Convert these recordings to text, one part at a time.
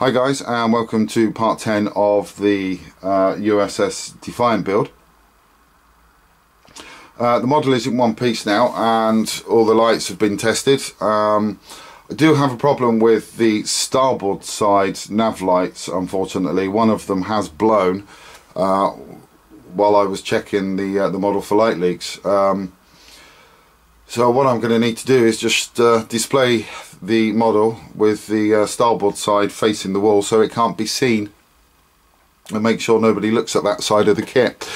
Hi guys, and welcome to part 10 of the USS Defiant build. The model is in one piece now and all the lights have been tested. I do have a problem with the starboard side nav lights, unfortunately. One of them has blown while I was checking the model for light leaks. So what I'm going to need to do is just display the model with the starboard side facing the wall so it can't be seen, and make sure nobody looks at that side of the kit.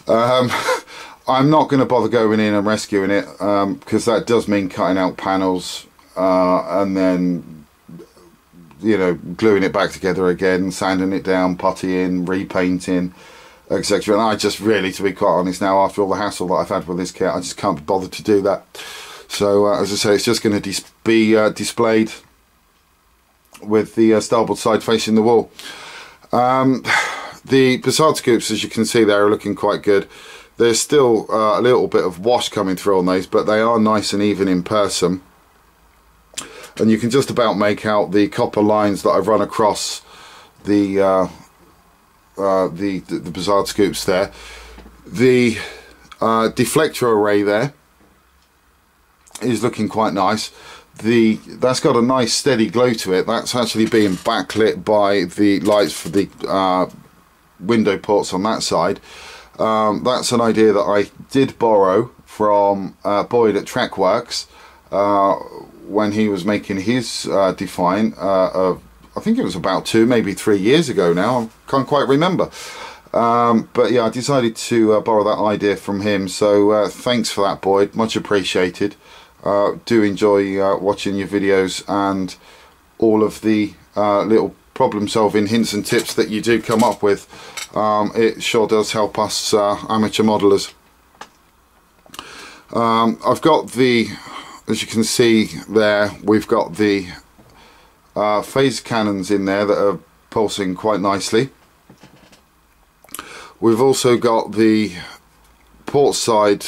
I'm not going to bother going in and rescuing it because that does mean cutting out panels and then, you know, gluing it back together again, sanding it down, puttying, repainting, etc. And I just really, to be quite honest now, after all the hassle that I've had with this kit, I just can't be bothered to do that. So as I say, it's just going to be displayed with the starboard side facing the wall. The facade scoops, as you can see there, are looking quite good. There's still a little bit of wash coming through on those, but they are nice and even in person. And you can just about make out the copper lines that I've run across the facade scoops there. The deflector array there is looking quite nice. That's got a nice steady glow to it. That's actually being backlit by the lights for the window ports on that side. That's an idea that I did borrow from Boyd at Trackworks when he was making his Defiant. I think it was about 2, maybe 3 years ago now. I can't quite remember. But yeah, I decided to borrow that idea from him. So thanks for that, Boyd. Much appreciated. Do enjoy watching your videos and all of the little problem solving hints and tips that you do come up with. It sure does help us amateur modelers. I've got the, as you can see there, we've got the phase cannons in there that are pulsing quite nicely. We've also got the port side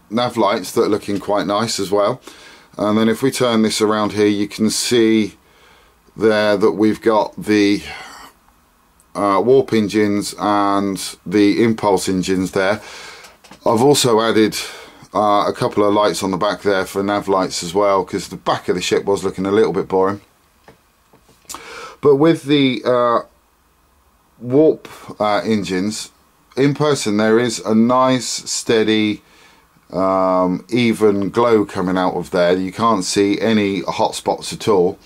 nav lights that are looking quite nice as well. And then if we turn this around here, you can see there that we've got the warp engines and the impulse engines there. I've also added a couple of lights on the back there for nav lights as well, because the back of the ship was looking a little bit boring. But with the warp engines in person, there is a nice steady even glow coming out of there. You can't see any hot spots at all,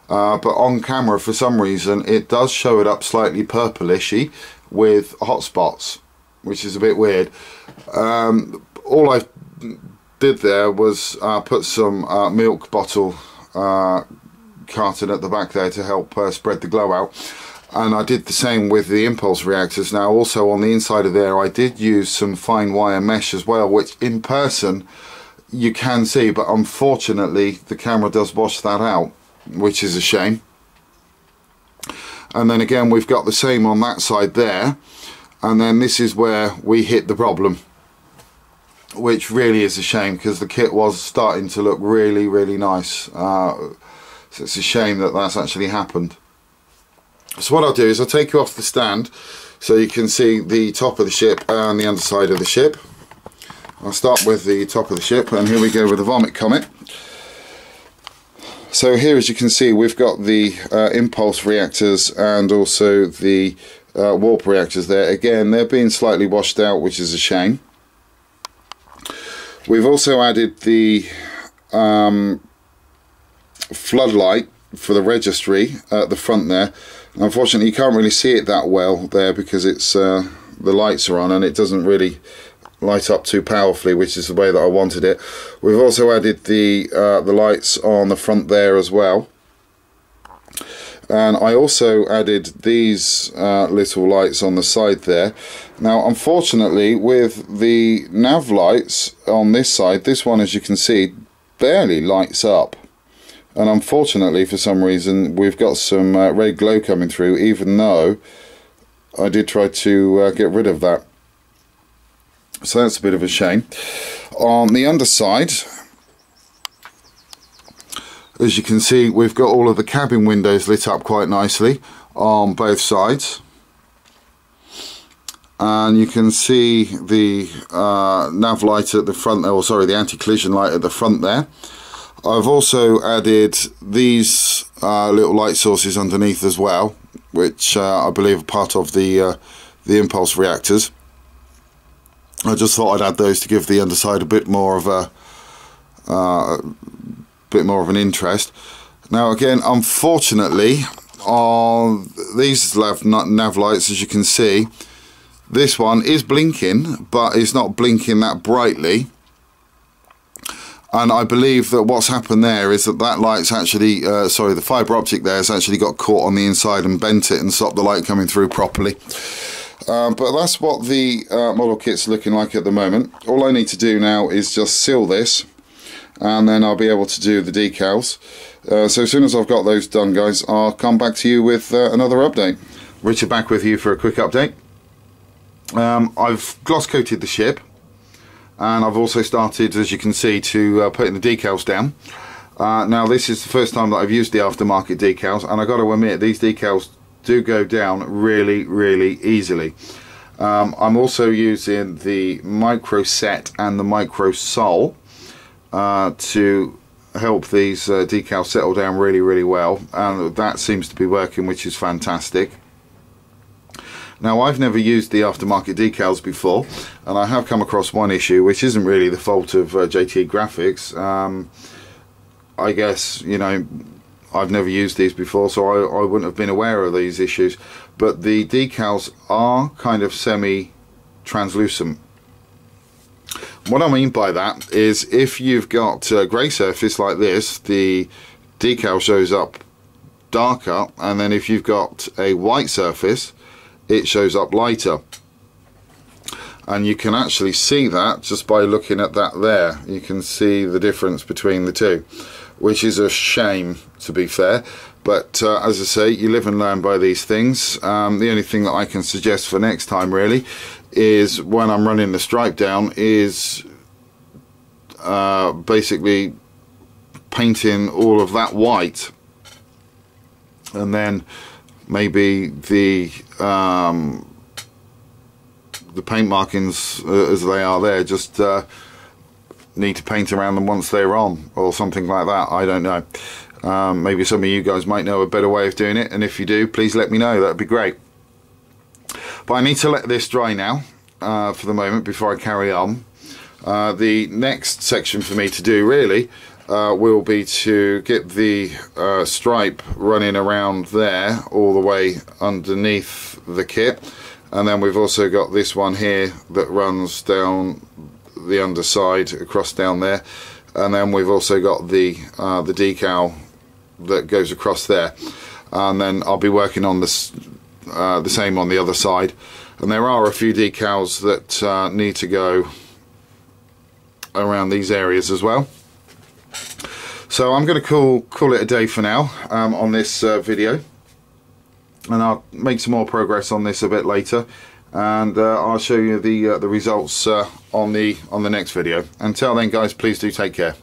but on camera for some reason it does show it up slightly purplishy with hot spots, which is a bit weird. All I did there was put some milk bottle carton at the back there to help spread the glow out. And I did the same with the impulse reactors. Now also on the inside of there I did use some fine wire mesh as well, which in person you can see, but unfortunately the camera does wash that out, which is a shame. And then again we've got the same on that side there, and then this is where we hit the problem, which really is a shame because the kit was starting to look really nice. So it's a shame that that's actually happened. So what I'll do is I'll take you off the stand so you can see the top of the ship and the underside of the ship. I'll start with the top of the ship, and here we go with the Vomit Comet. So here, as you can see, we've got the impulse reactors and also the warp reactors there. Again, they're being slightly washed out, which is a shame. We've also added the floodlight for the registry at the front there. Unfortunately you can't really see it that well there because it's the lights are on and it doesn't really light up too powerfully, which is the way that I wanted it. We've also added the lights on the front there as well, and I also added these little lights on the side there. Now unfortunately with the nav lights on this side, this one, as you can see, barely lights up. And unfortunately for some reason we've got some red glow coming through, even though I did try to get rid of that. So that's a bit of a shame. On the underside, As you can see, we've got all of the cabin windows lit up quite nicely on both sides, and you can see the nav light at the front there, or sorry, the anti-collision light at the front there. I've also added these little light sources underneath as well, which I believe are part of the impulse reactors. I just thought I'd add those to give the underside a bit more of an interest. Now again, unfortunately, on these nav lights, as you can see, this one is blinking, but it's not blinking that brightly. And I believe that what's happened there is that light's actually, the fibre optic there has actually got caught on the inside and bent it and stopped the light coming through properly. But that's what the model kit's looking like at the moment. All I need to do now is just seal this, and then I'll be able to do the decals. So as soon as I've got those done, guys, I'll come back to you with another update. Richard back with you for a quick update. I've gloss coated the ship, and I've also started, as you can see, to putting the decals down. Now this is the first time that I've used the aftermarket decals, and I've got to admit, these decals do go down really, really easily. I'm also using the micro set and the micro sole to help these decals settle down really, really well, and that seems to be working, which is fantastic. Now, I've never used the aftermarket decals before, and I have come across one issue, which isn't really the fault of JT Graphics. I guess, you know, I've never used these before, so I wouldn't have been aware of these issues. But the decals are kind of semi-translucent. What I mean by that is, if you've got a grey surface like this, the decal shows up darker, and then if you've got a white surface, it shows up lighter. And you can actually see that just by looking at that there. You can see the difference between the two, which is a shame, to be fair. But as I say, you live and learn by these things. The only thing that I can suggest for next time really is, when I'm running the stripe down, is basically painting all of that white, and then maybe the paint markings as they are there, just need to paint around them once they're on, or something like that. I don't know. Maybe some of you guys might know a better way of doing it, and if you do, please let me know. That'd be great. But I need to let this dry now for the moment before I carry on. The next section for me to do really will be to get the stripe running around there all the way underneath the kit, and then we've also got this one here that runs down the underside across down there, and then we've also got the decal that goes across there, and then I'll be working on this the same on the other side. And there are a few decals that need to go around these areas as well. So I'm going to call it a day for now on this video, and I'll make some more progress on this a bit later, and I'll show you the results on the next video. Until then, guys, please do take care.